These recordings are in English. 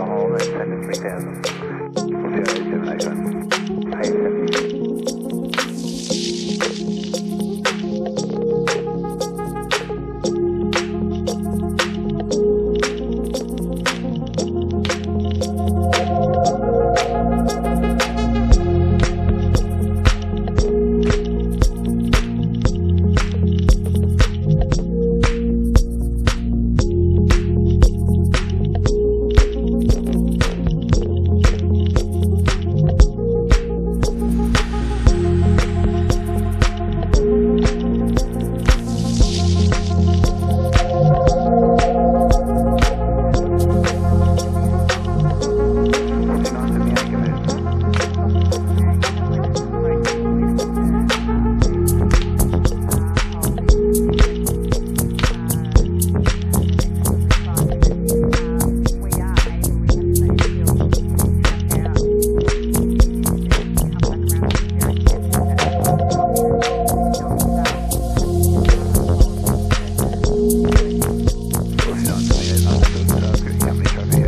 hold at 73,000. 0781.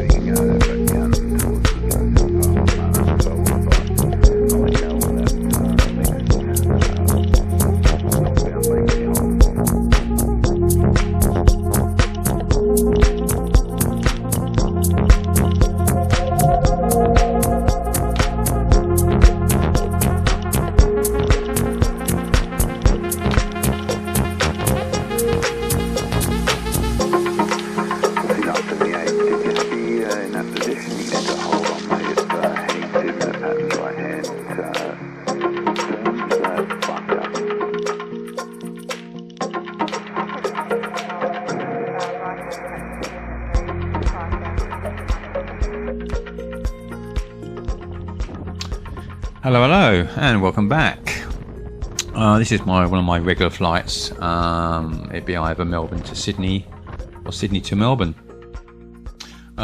870. Hello, and welcome back. This is one of my regular flights. It'd be either Melbourne to Sydney or Sydney to Melbourne.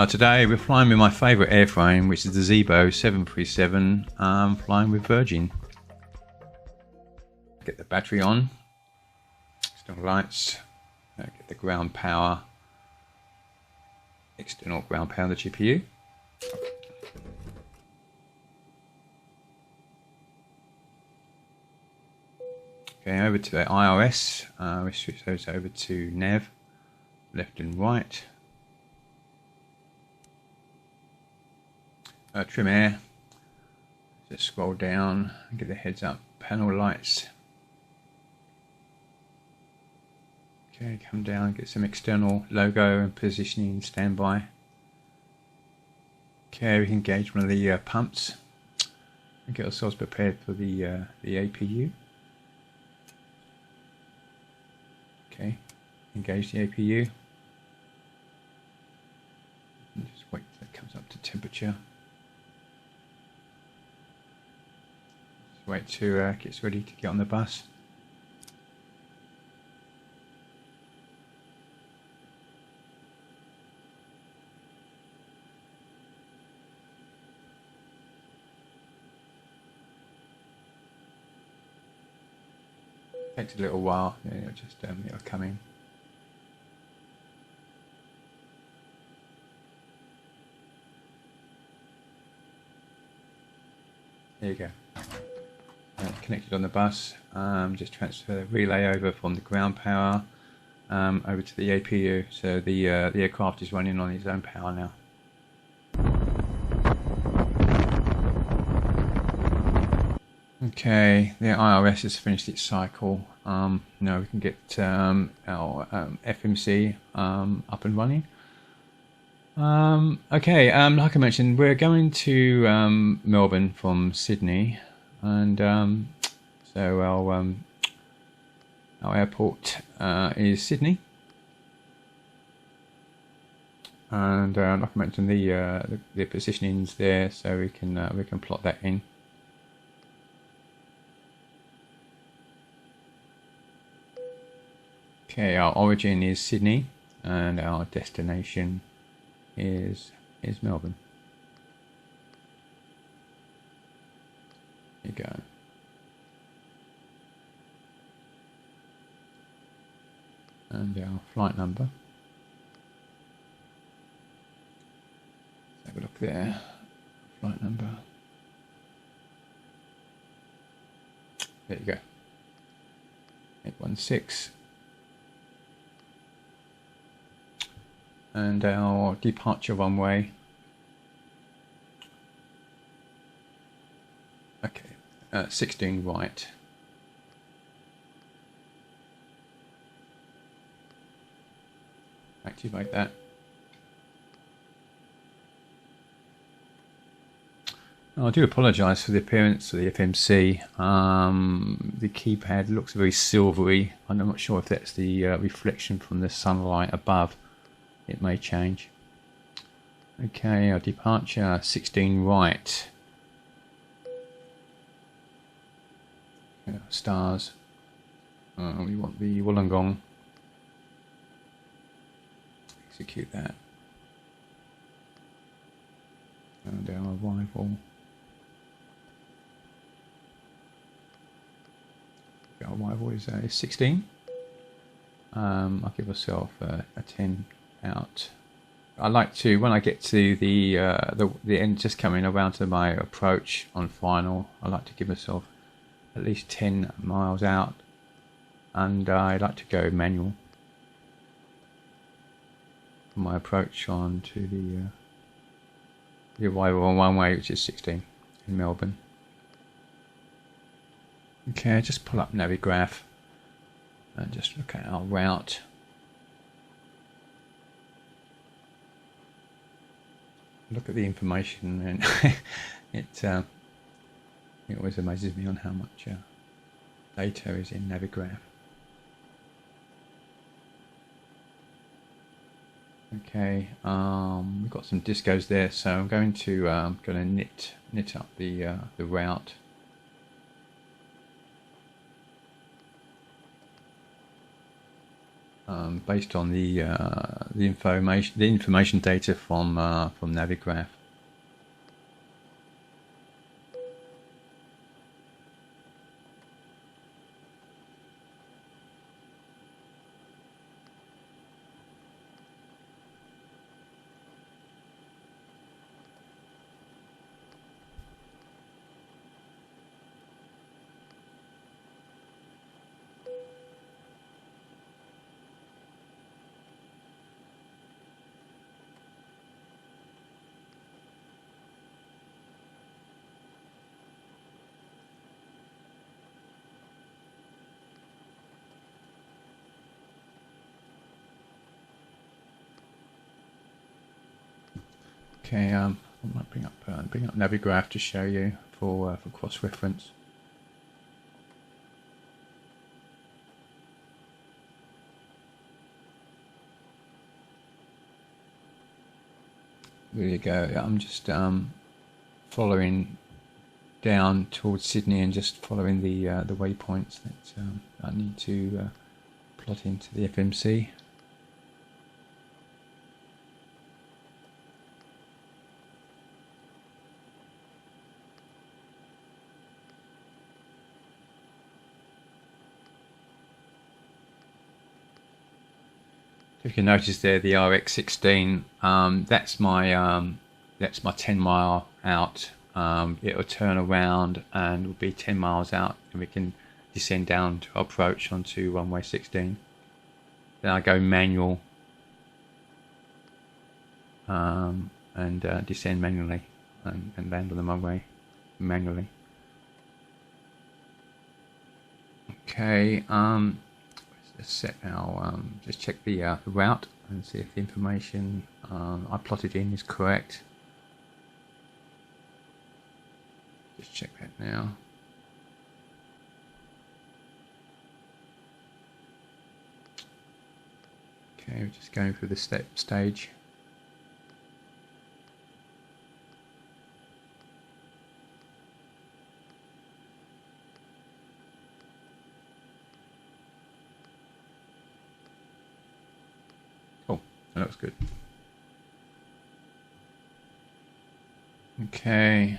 Today we're flying with my favourite airframe, which is the Zibo 737, flying with Virgin. Get the battery on, external lights, get the ground power, external ground power of the GPU. Okay, over to the IRS, we switch those over to nav, left and right. Trim air, just scroll down and get the heads up panel lights. Okay, come down, get some external logo and positioning standby. Okay, we can engage one of the pumps and get ourselves prepared for the APU. Okay, engage the APU. And just wait till it comes up to temperature. Just wait till it gets ready to get on the bus. Takes a little while, it'll just it'll come in. There you go. Connected on the bus. Just transfer the relay over from the ground power over to the APU. So the aircraft is running on its own power now. Okay, the IRS has finished its cycle. Now we can get our FMC up and running. Okay, like I mentioned, we're going to Melbourne from Sydney, and so our airport is Sydney, and like I mentioned, the positioning's there, so we can plot that in. Okay, our origin is Sydney and our destination is Melbourne. There you go. And our flight number. Let's have a look look there. Flight number. There you go. 816. And our departure runway. Okay, 16 right. Activate that. I do apologise for the appearance of the FMC. The keypad looks very silvery. I'm not sure if that's the reflection from the sunlight above. It may change. Okay, our departure 16 right. Stars. We want the Wollongong. Execute that. And our arrival. Our arrival is 16. I'll give myself a 10 out. I like to, when I get to the end, just coming around to my approach on final, I like to give myself at least 10 miles out, and I like to go manual for my approach on to the arrival on runway, which is 16 in Melbourne. Okay, just pull up Navigraph and just look at our route. Look at the information, and it always amazes me on how much data is in Navigraph. Okay, we've got some discos there, so I'm going to knit up the route. Based on the information data from Navigraph. Okay, I might bring up Navigraph to show you for cross reference. There you go. I'm just following down towards Sydney and just following the waypoints that I need to plot into the FMC. If you can notice there, the RX-16, that's my 10 mile out. It'll turn around and will be 10 miles out, and we can descend down to our approach onto runway 16. Then I go manual and descend manually and land on the runway manually. Okay. Let's set our just check the route and see if the information I plotted in is correct. Just check that now. Okay, we're just going through the stage. That looks good. Okay,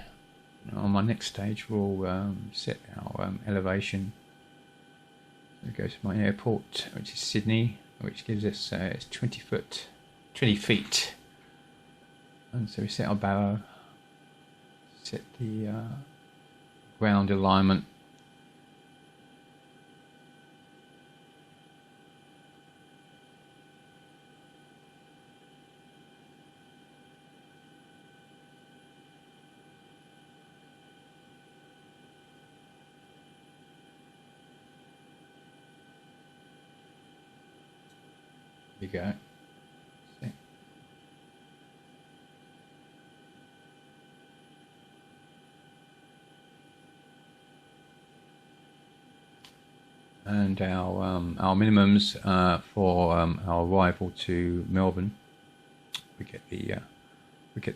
now on my next stage we'll set our elevation. So go to my airport, which is Sydney, which gives us it's 20 feet And so we set our barrow, set the ground alignment. There you go. See. And our minimums for our arrival to Melbourne, we get the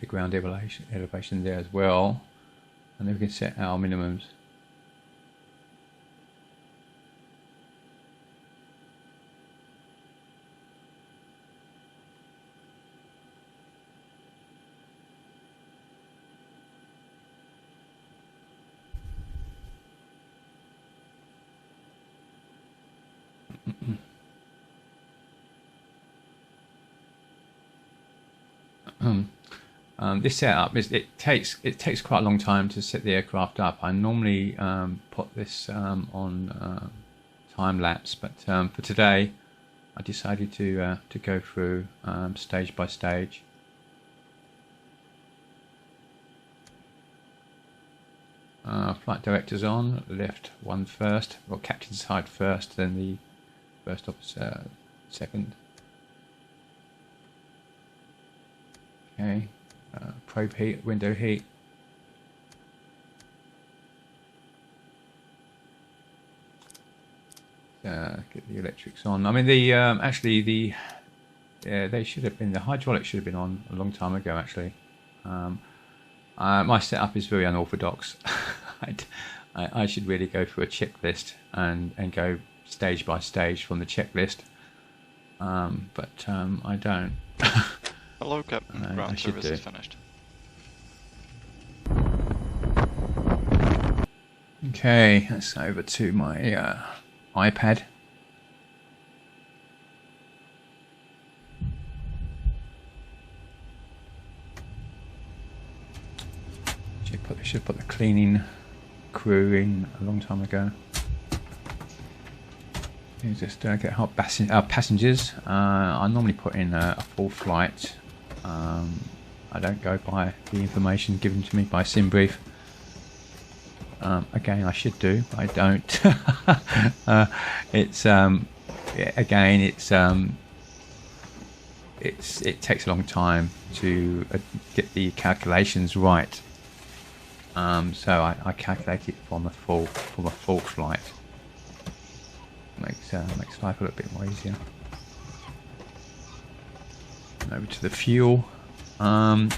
ground elevation there as well, and then we can set our minimums. This setup it takes quite a long time to set the aircraft up. I normally put this on time lapse, but for today I decided to go through stage by stage. Flight director's on, left one first, well, captain's side first, then the first officer second. Okay, probe heat, window heat. Get the electrics on. I mean, the actually they should have been, the hydraulics should have been on a long time ago. Actually, my setup is very unorthodox. I should really go through a checklist and go stage by stage from the checklist, but I don't. Hello, Captain. Ground service is finished. Okay, that's over to my iPad. Should put the cleaning crew in a long time ago. You just get hot passengers. I normally put in a full flight. I don't go by the information given to me by SimBrief. Again, I should do, but I don't. It takes a long time to get the calculations right. So I calculate it from a full flight. Makes life a little bit more easier. And over to the fuel. I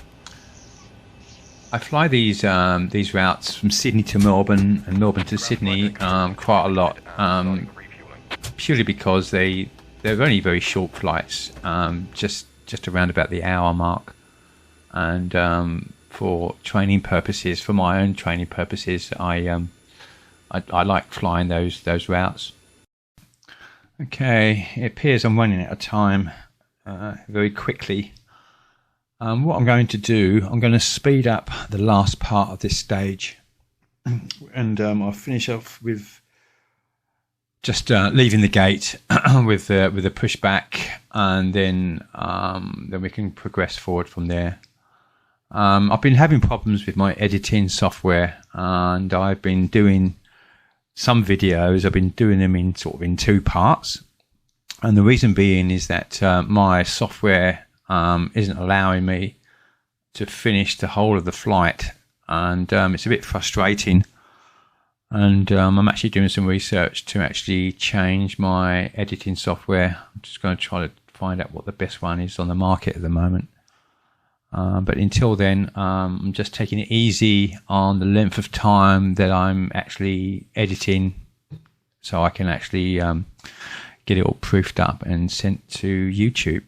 fly these routes from Sydney to Melbourne and Melbourne to Sydney quite a lot, purely because they're only very short flights, just around about the hour mark, and for training purposes, for my own training purposes, I like flying those routes. Okay, it appears I'm running out of time very quickly. What I'm going to do, I'm going to speed up the last part of this stage, and I'll finish off with just leaving the gate with a pushback, and then we can progress forward from there. I've been having problems with my editing software, and I've been doing some videos. I've been doing them in two parts, and the reason being is that my software isn't allowing me to finish the whole of the flight, and it's a bit frustrating. And I'm actually doing some research to actually change my editing software. I'm just going to try to find out what the best one is on the market at the moment. But until then, I'm just taking it easy on the length of time that I'm actually editing, so I can actually get it all proofed up and sent to YouTube.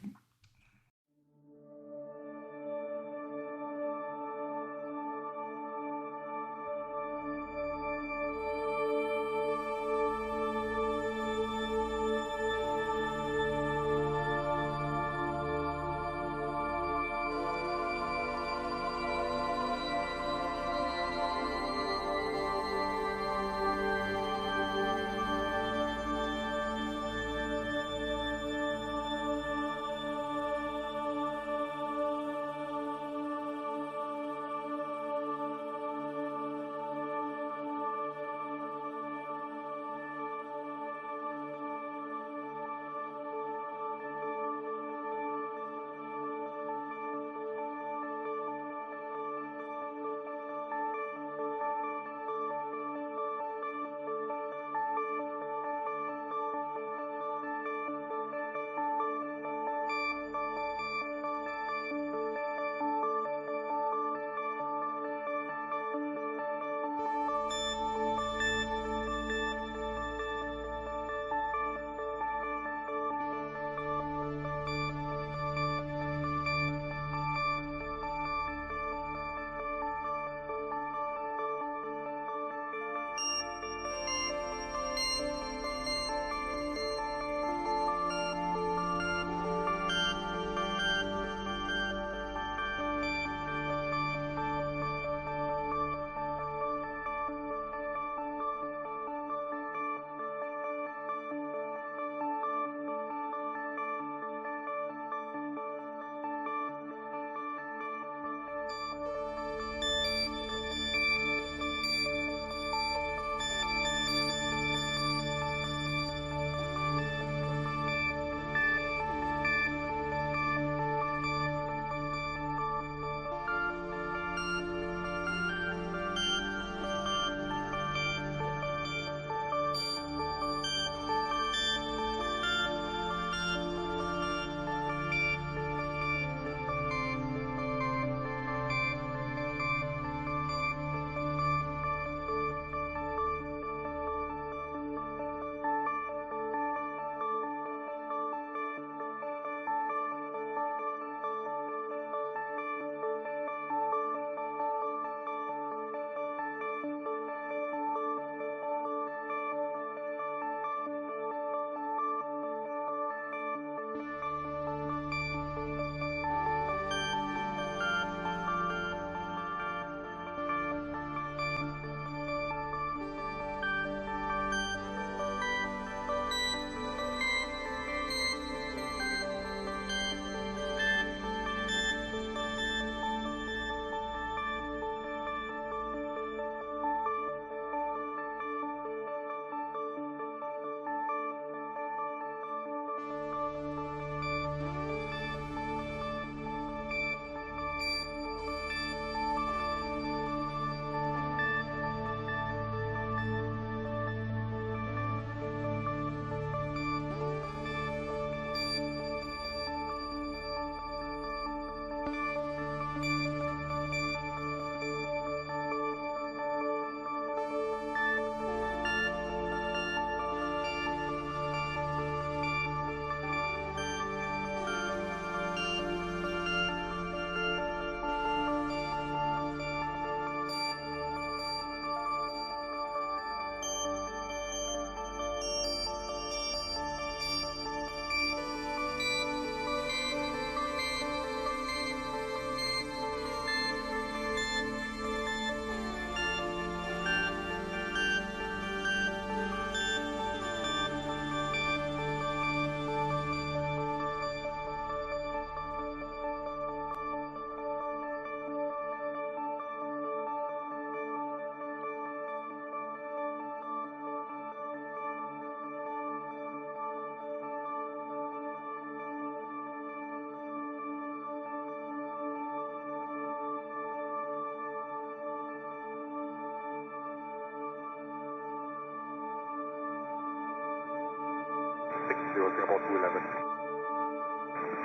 Singapore 211.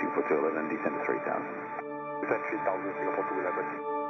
Singapore 211, descend to 3000. Descend 3000, Singapore 211.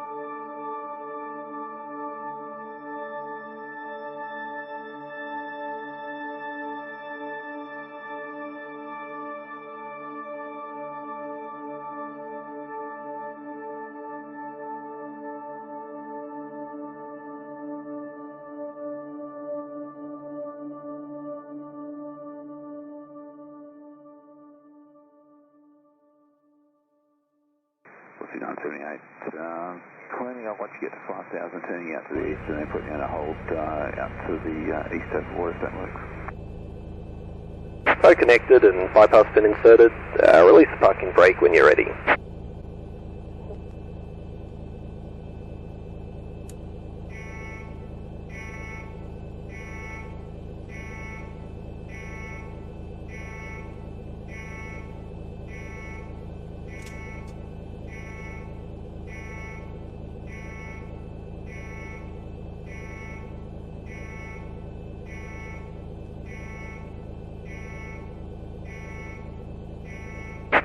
Pussy 978, turning out once you get to 5000, turning out to the east, and then putting in a hold out to the east over water, if that works. So connected and bypass pin inserted. Release the parking brake when you're ready.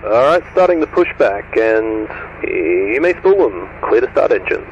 Alright, starting the pushback, and you may spool them. Clear to start engines.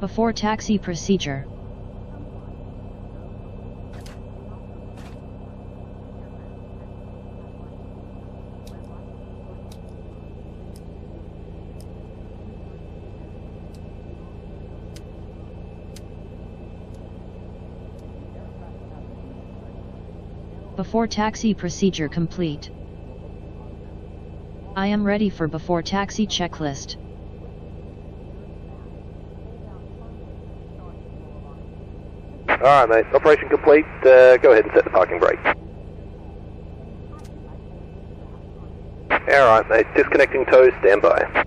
Before taxi procedure. Before taxi procedure complete. I am ready for before taxi checklist. Alright mate, operation complete. Go ahead and set the parking brake. Alright mate, disconnecting tows, stand by.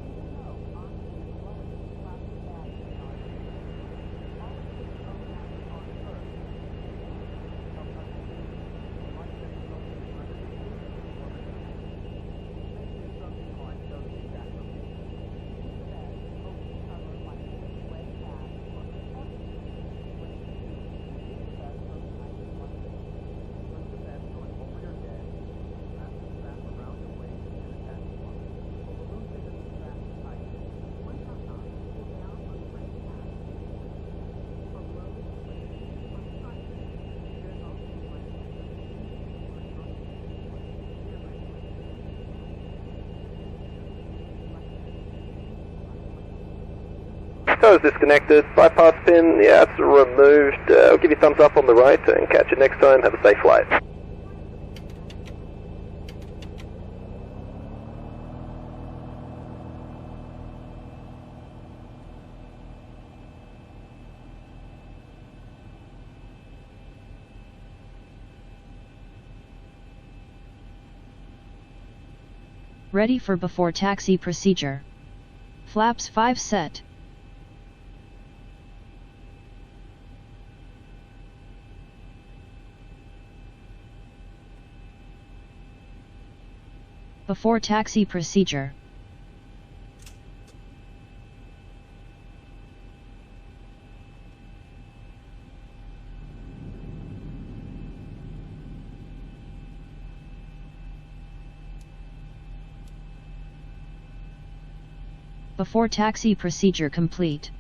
Tow is disconnected, bypass pin, yeah, it's removed. I'll give you thumbs up on the right and catch you next time. Have a safe flight. Ready for before taxi procedure. Flaps 5 set. Before taxi procedure. Before taxi procedure complete.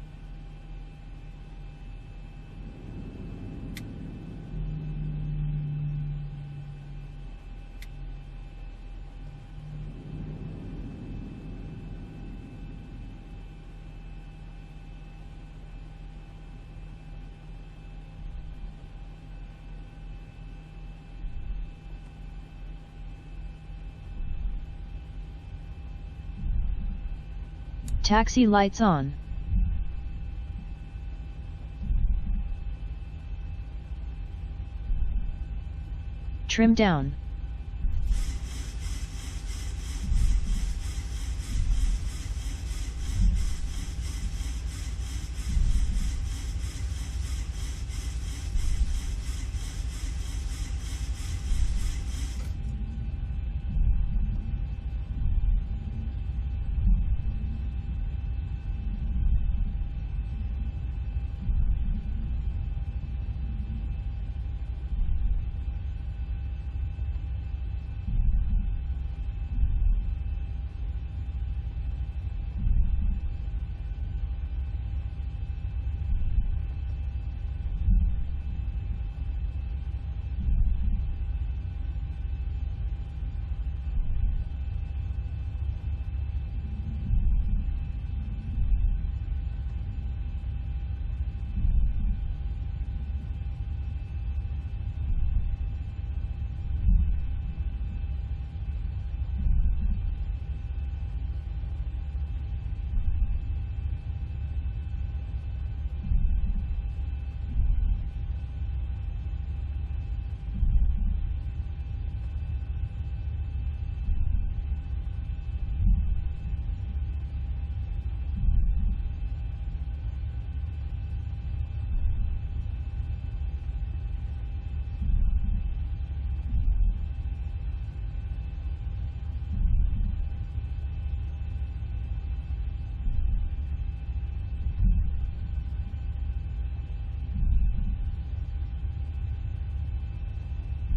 Taxi lights on. Trim down.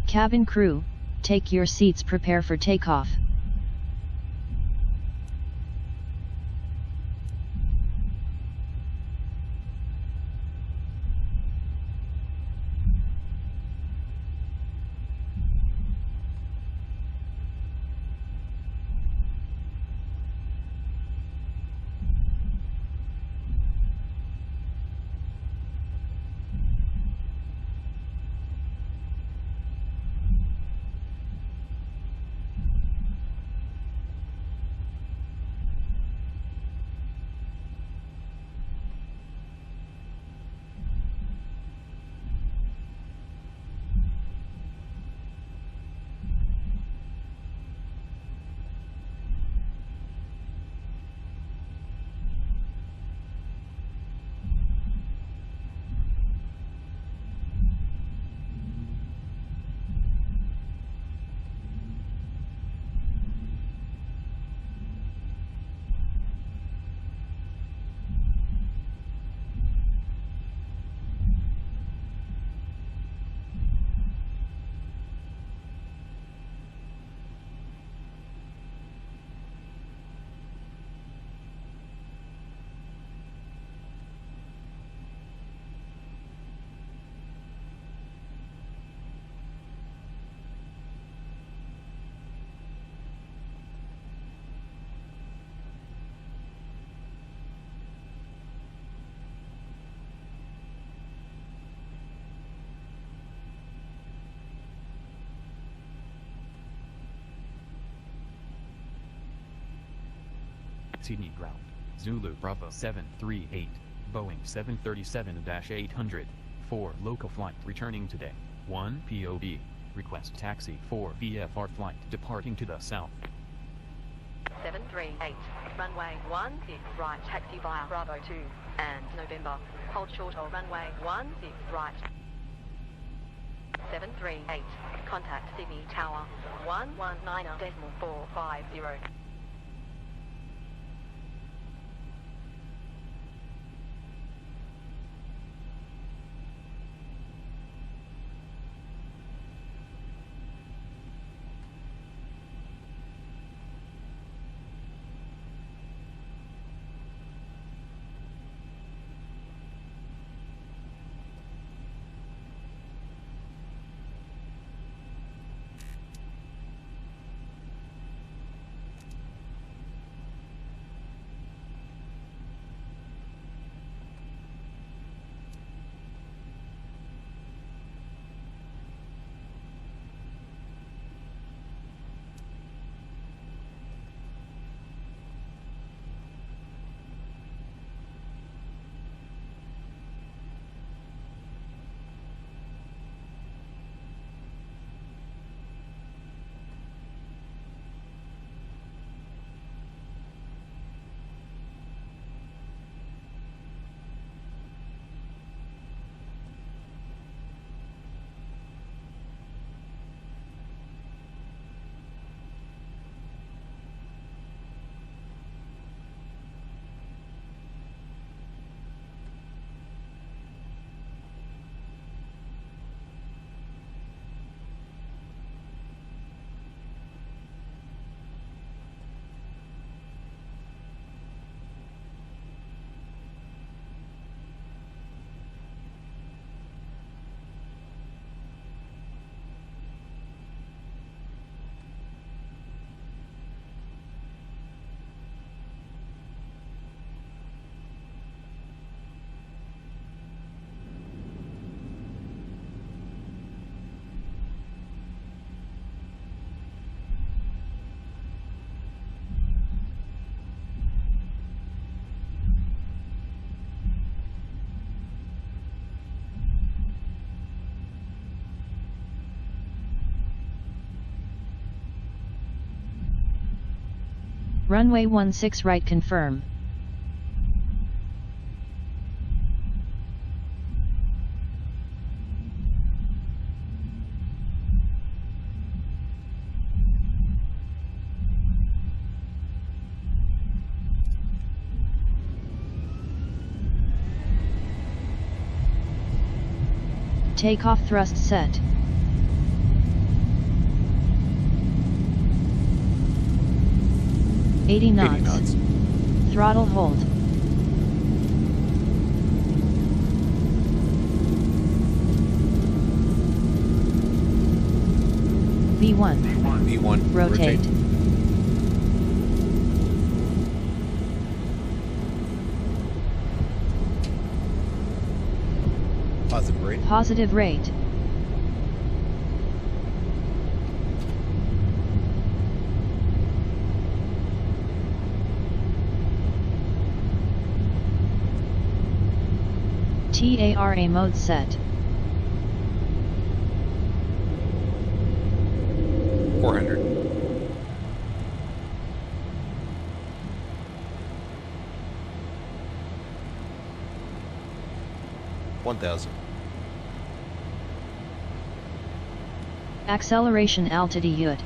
Cabin crew, take your seats, prepare for takeoff. Sydney ground. Zulu Bravo 738, Boeing 737-800, 4 local flight returning today, 1 POV. Request taxi for VFR flight departing to the south. 738, runway 16 right, taxi via Bravo 2, and November, hold short of runway 16 right. 738, contact Sydney Tower, 119.450. Runway 16 right confirm. Takeoff thrust set. $80 knots. Throttle hold. V1. V1. Rotate. Positive rate. Positive rate. TARA mode set. 400. 1,000. Acceleration altitude.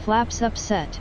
Flaps up set.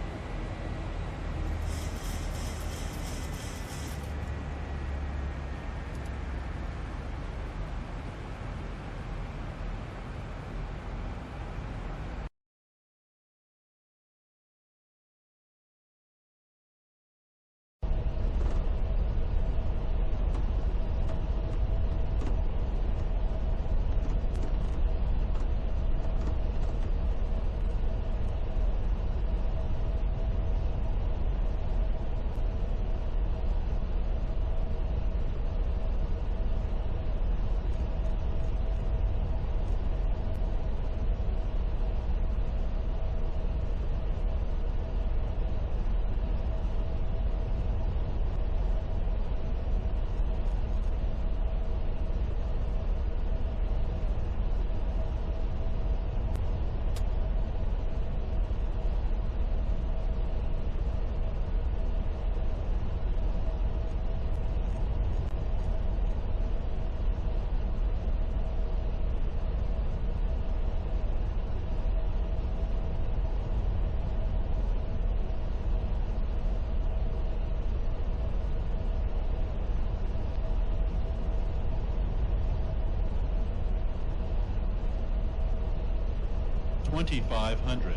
$2,500.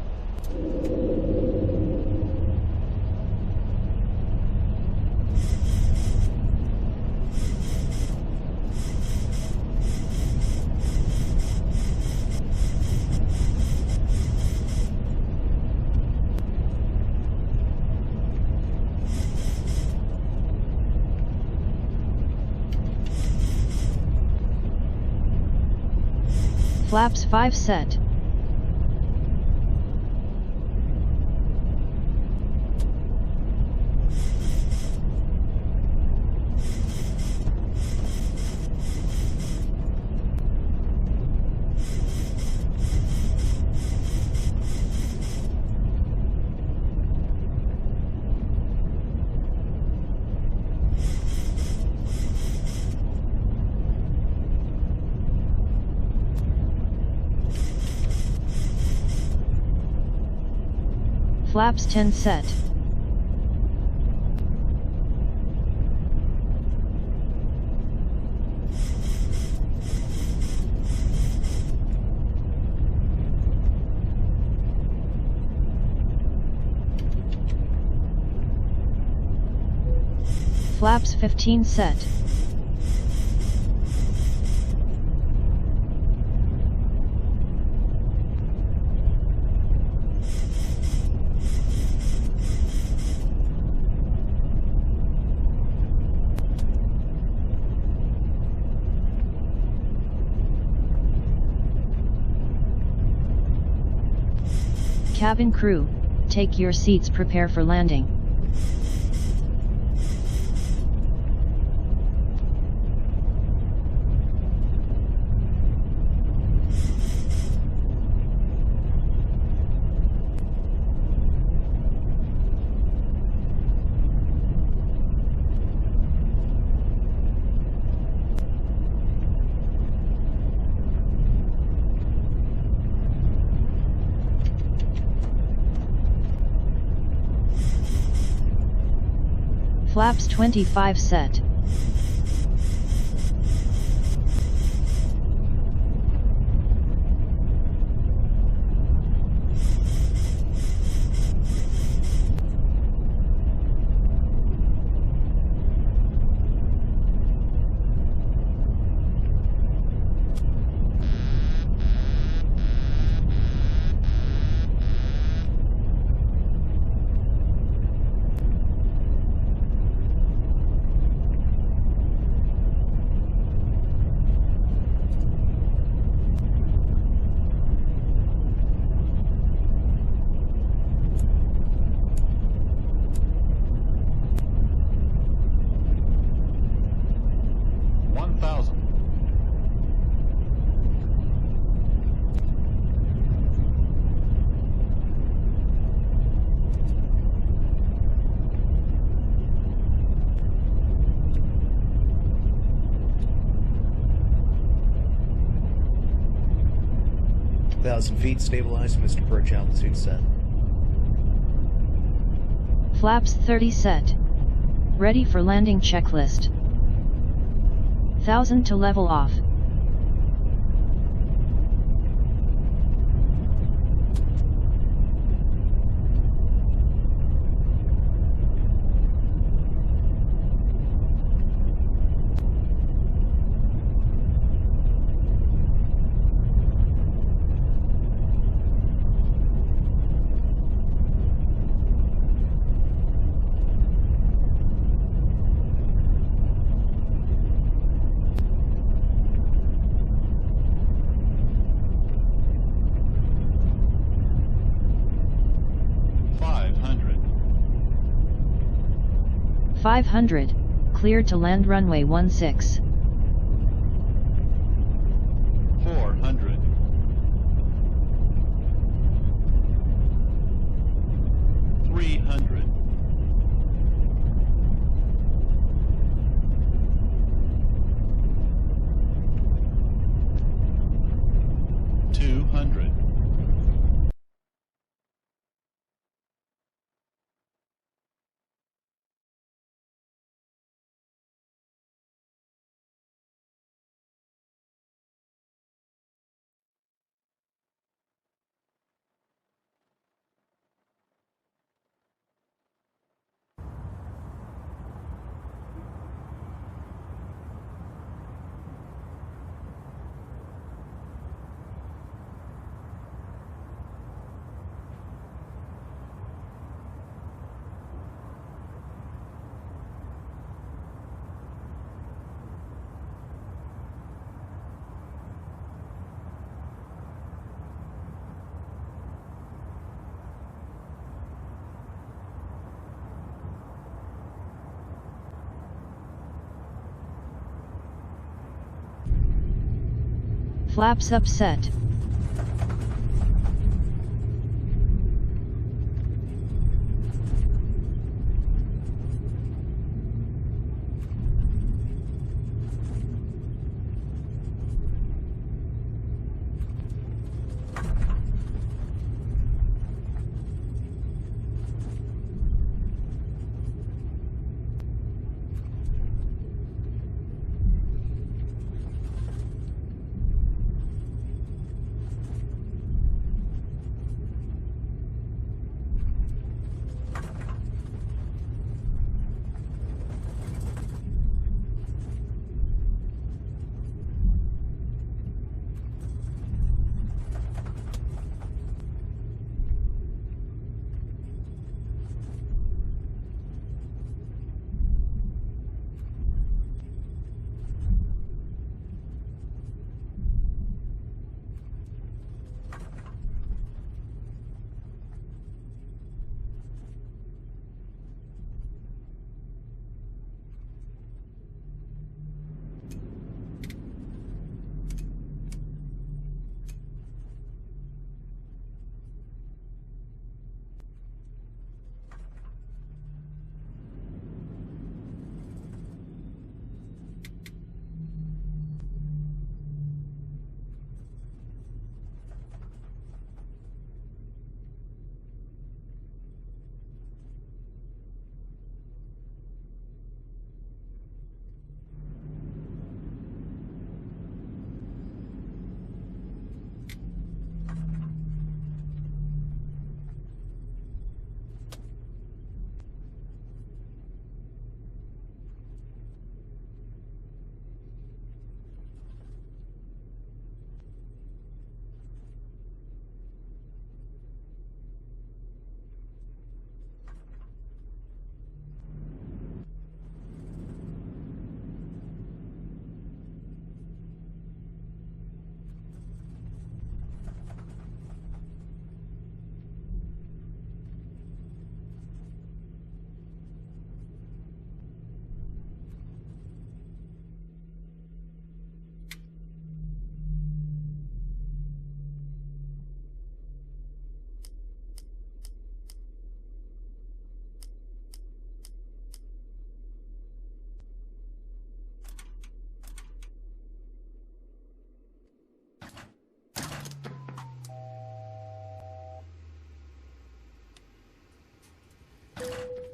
Flaps 5 set. Flaps 10 set. Flaps 15 set. Cabin crew, take your seats, prepare for landing. Flaps 25 set. Feet stabilized, Mr. Perch, altitude set. Flaps 30 set. Ready for landing checklist. 1000 to level off. .500, cleared to land runway 16. 400. 300. 200. Flaps upset.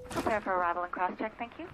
Prepare for arrival and cross-check, thank you.